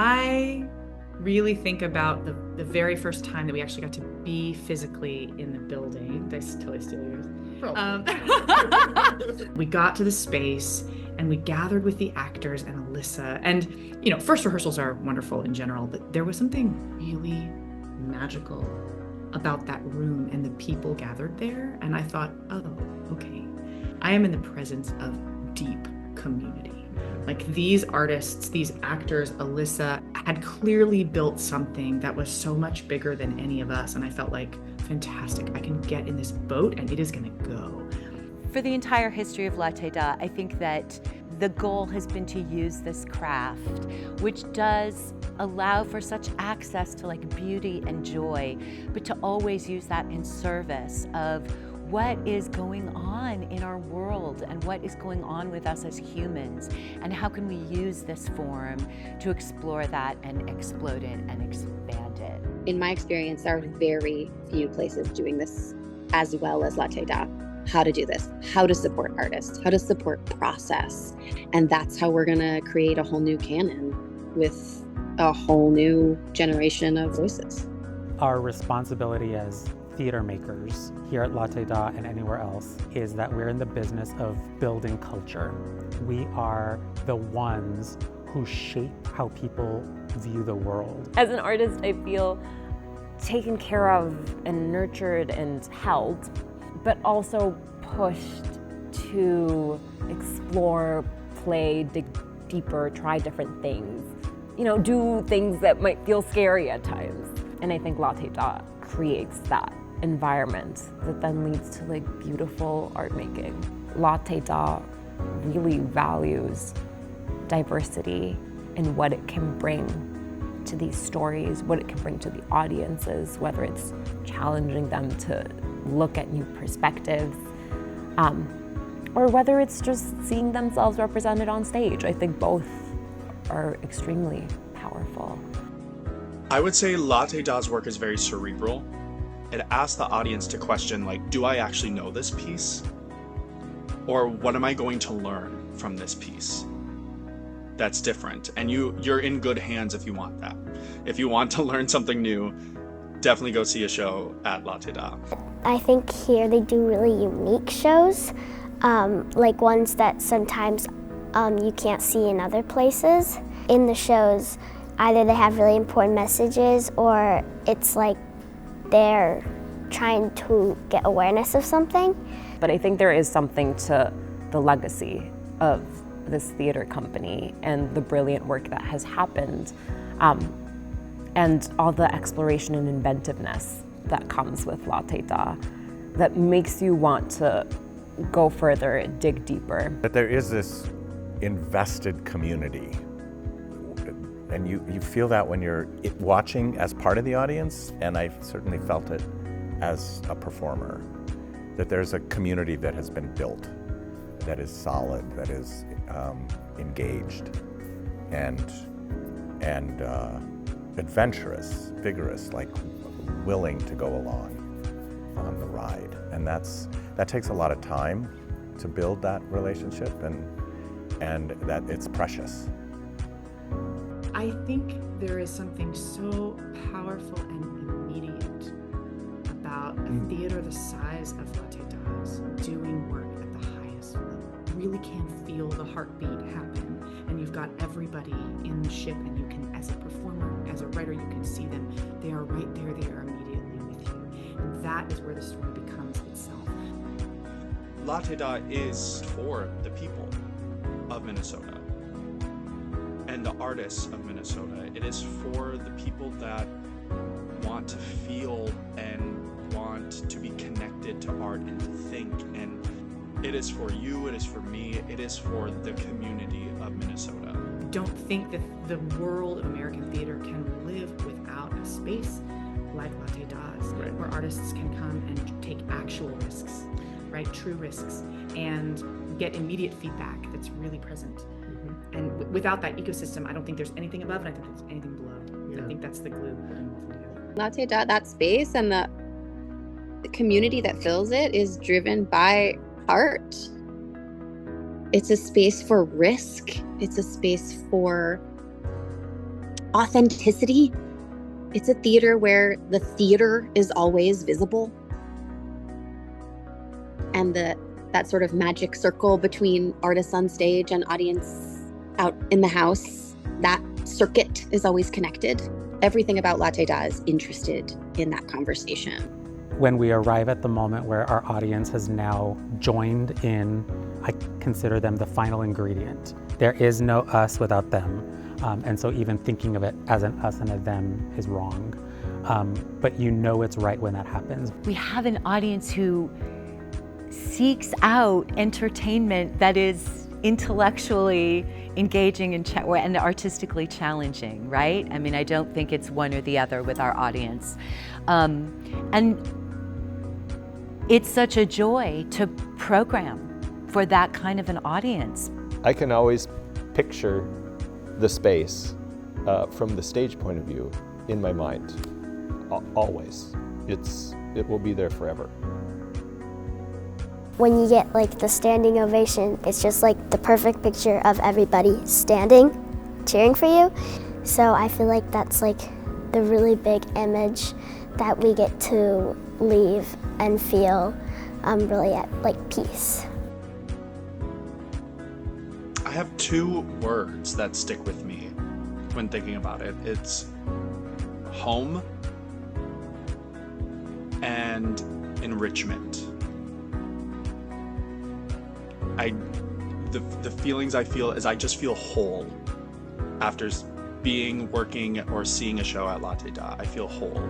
I really think about the very first time that we actually got to be physically in the building. Did I totally steal yours? We got to the space and we gathered with the actors and Elissa. And, first rehearsals are wonderful in general, but there was something really magical about that room and the people gathered there. And I thought, oh, okay, I am in the presence of deep community. Like these artists, these actors, Elissa had clearly built something that was so much bigger than any of us. And I felt like, fantastic, I can get in this boat and it is gonna go. For the entire history of Latté, I think that the goal has been to use this craft, which does allow for such access to like beauty and joy, but to always use that in service of what is going on in our world and what is going on with us as humans, and how can we use this form to explore that and explode it and expand it. In my experience, there are very few places doing this as well as Latté. How to do this, how to support artists, how to support process. And that's how we're gonna create a whole new canon with a whole new generation of voices. Our responsibility as theater makers here at Latté and anywhere else is that we're in the business of building culture. We are the ones who shape how people view the world. As an artist, I feel taken care of and nurtured and held, but also pushed to explore, play, dig deeper, try different things. Do things that might feel scary at times. And I think Latté creates that environment that then leads to like beautiful art making. Latté really values diversity and what it can bring to these stories, what it can bring to the audiences, whether it's challenging them to look at new perspectives, or whether it's just seeing themselves represented on stage. I think both are extremely powerful. I would say Latté's work is very cerebral. It asks the audience to question, like, do I actually know this piece? Or what am I going to learn from this piece? That's different. And you're in good hands if you want that. If you want to learn something new, definitely go see a show at Latté. I think here they do really unique shows, like ones that sometimes you can't see in other places. In the shows, either they have really important messages or it's like they're trying to get awareness of something. But I think there is something to the legacy of this theater company and the brilliant work that has happened, and all the exploration and inventiveness that comes with Latté that makes you want to go further, dig deeper. But there is this invested community, and you feel that when you're watching as part of the audience, and I certainly felt it as a performer, that there's a community that has been built, that is solid, that is engaged, and adventurous, vigorous, like willing to go along on the ride. And that takes a lot of time to build that relationship, and that it's precious. I think there is something so powerful and immediate about a theater the size of Latté's doing work at the highest level. You really can feel the heartbeat happen, and you've got everybody in the ship, and you can, as a performer, as a writer, you can see them. They are right there, they are immediately with you. And that is where the story becomes itself. Latté is for the people of Minnesota and the artists of Minnesota. It is for the people that want to feel and want to be connected to art and to think. And it is for you, it is for me, it is for the community of Minnesota. I don't think that the world of American theater can live without a space like Latté does, right, where artists can come and take actual risks, right, true risks, and get immediate feedback that's really present. Mm-hmm. And without that ecosystem, I don't think there's anything above, and I think there's anything below. Yeah. I think that's the glue putting both together. Latté, that space and the community that fills it is driven by art. It's a space for risk. It's a space for authenticity. It's a theater where the theater is always visible. And that sort of magic circle between artists on stage and audience out in the house, that circuit is always connected. Everything about Latté Da is interested in that conversation. When we arrive at the moment where our audience has now joined in, I consider them the final ingredient. There is no us without them. And so even thinking of it as an us and a them is wrong. But you know it's right when that happens. We have an audience who seeks out entertainment that is intellectually engaging and artistically challenging, right? I mean, I don't think it's one or the other with our audience. And it's such a joy to program for that kind of an audience. I can always picture the space from the stage point of view in my mind, always. It will be there forever. When you get like the standing ovation, it's just like the perfect picture of everybody standing, cheering for you. So I feel like that's like the really big image that we get to leave and feel really at like peace. I have two words that stick with me when thinking about it. It's home and enrichment. The feelings I feel is I just feel whole after working or seeing a show at Latté Da. I feel whole.